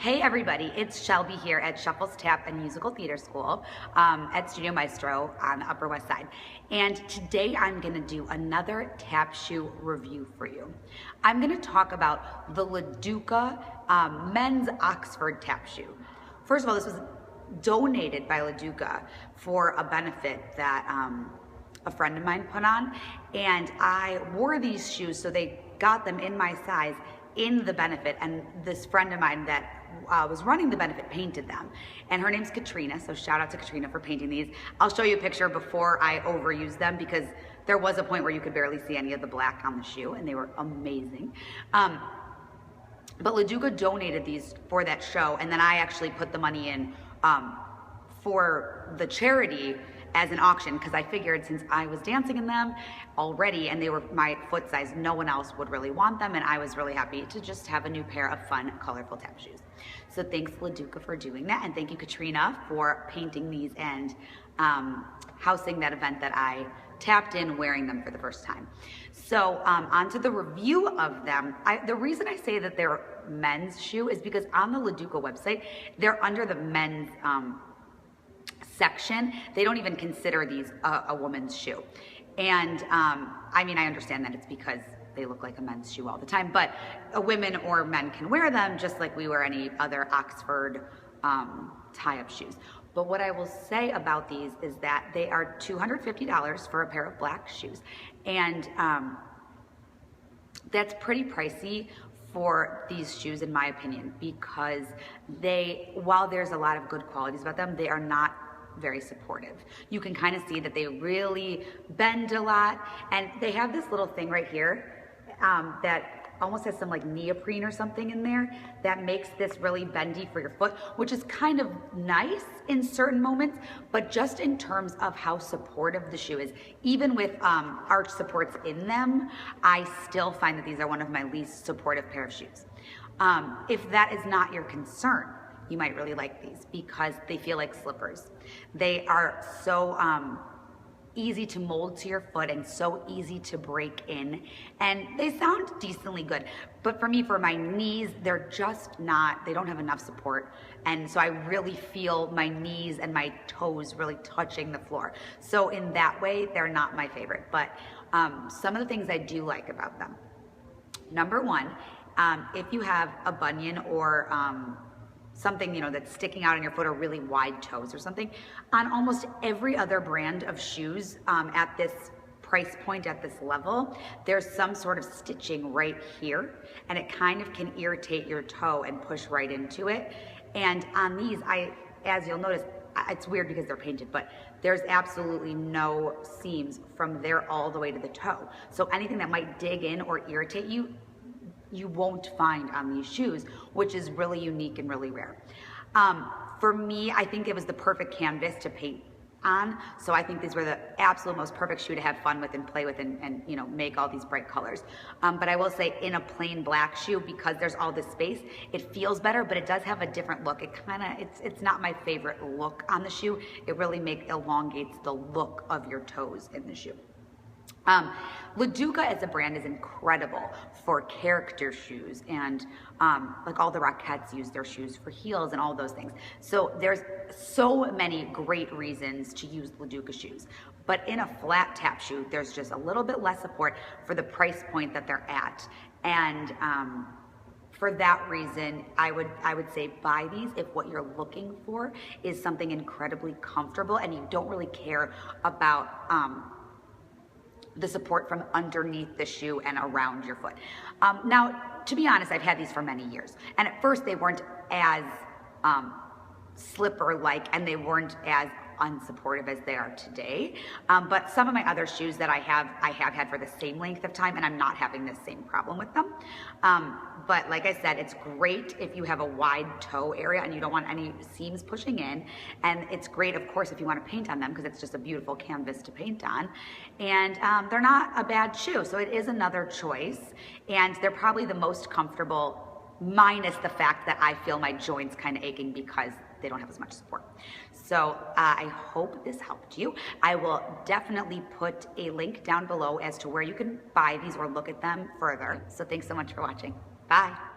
Hey everybody, it's Shelby here at Shuffles Tap and Musical Theater School at Studio Maestro on the Upper West Side. And today I'm gonna do another tap shoe review for you. I'm gonna talk about the LaDuca men's Oxford tap shoe. First of all, this was donated by LaDuca for a benefit that a friend of mine put on. And I wore these shoes, so they got them in my size in the benefit, and this friend of mine that was running the benefit painted them, and her name's Katrina, so shout out to Katrina for painting these. I'll show you a picture before I overuse them, because there was a point where you could barely see any of the black on the shoe, and they were amazing. But LaDuca donated these for that show, and then I actually put the money in for the charity as an auction, because I figured since I was dancing in them already and they were my foot size, no one else would really want them, and I was really happy to just have a new pair of fun, colorful tap shoes. So thanks LaDuca for doing that, and thank you Katrina for painting these and housing that event that I tapped in wearing them for the first time. So onto the review of them. The reason I say that they're men's shoe is because on the LaDuca website, they're under the men's section. They don't even consider these a woman's shoe. And I mean, I understand that it's because they look like a men's shoe all the time, but women or men can wear them just like we wear any other Oxford tie-up shoes. But what I will say about these is that they are $250 for a pair of black shoes. And that's pretty pricey for these shoes, in my opinion, because while there's a lot of good qualities about them, they are not very supportive. You can kind of see that they really bend a lot, and they have this little thing right here that almost has some like neoprene or something in there that makes this really bendy for your foot, which is kind of nice in certain moments, but just in terms of how supportive the shoe is, even with arch supports in them, I still find that these are one of my least supportive pair of shoes. If that is not your concern, you might really like these because they feel like slippers. They are so easy to mold to your foot and so easy to break in, and they sound decently good. But for me, for my knees, they're just not, they don't have enough support. And so I really feel my knees and my toes really touching the floor. So in that way, they're not my favorite. But some of the things I do like about them. Number one, if you have a bunion or something, that's sticking out on your foot, or really wide toes or something, on almost every other brand of shoes at this price point, at this level, there's some sort of stitching right here, and it kind of can irritate your toe and push right into it. And on these, as you'll notice, it's weird because they're painted, but there's absolutely no seams from there all the way to the toe. So anything that might dig in or irritate you, you won't find on these shoes, which is really unique and really rare. For me, I think it was the perfect canvas to paint on, so I think these were the absolute most perfect shoe to have fun with and play with and make all these bright colors. But I will say, in a plain black shoe, because there's all this space, it feels better, but it does have a different look. It's not my favorite look on the shoe. It really elongates the look of your toes in the shoe. LaDuca as a brand is incredible for character shoes, and like all the Rockettes use their shoes for heels and all those things. So there's so many great reasons to use LaDuca shoes. But in a flat tap shoe, there's just a little bit less support for the price point that they're at. And for that reason, I would say buy these if what you're looking for is something incredibly comfortable and you don't really care about the support from underneath the shoe and around your foot. Now, to be honest, I've had these for many years, and at first they weren't as slipper-like, and they weren't as unsupportive as they are today. But some of my other shoes that I have had for the same length of time, and I'm not having this same problem with them. But like I said, it's great if you have a wide toe area and you don't want any seams pushing in. And it's great, of course, if you want to paint on them, because it's just a beautiful canvas to paint on. And they're not a bad shoe, so it is another choice. And they're probably the most comfortable, minus the fact that I feel my joints kind of aching because they don't have as much support. So I hope this helped you. I will definitely put a link down below as to where you can buy these or look at them further. So thanks so much for watching. Bye.